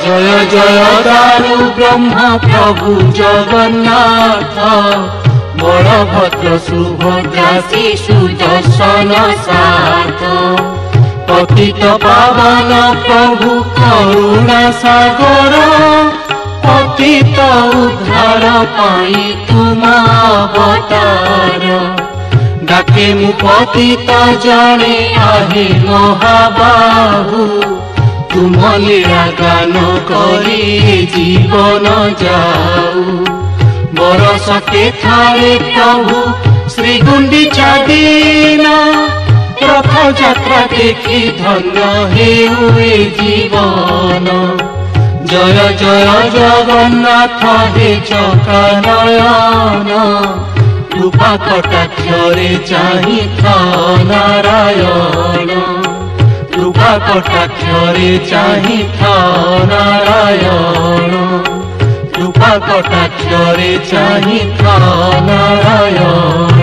जय जय दारु ब्रह्म प्रभु जगन्नाथ बलभद्र सुभद्रा शिशु दर्शन साथ पतित पावन प्रभु करुणा सागर पतित उद्धार पाई तुम अवतार डाके मु पतित जने आहे महाबाहु तुम लीला गान करी जीवन जाऊ बरस के थारे प्रभु श्री गुंडीचा दिन रथ यात्रा देखी धन्य हे जीवन जय जय जगन्नाथ हे चका नयन कृपा कटाक्षरे चाहि नारायण कृपा कटाक्षरे चाहि नारायण कृपा कटाक्षरे चाहि नारायण।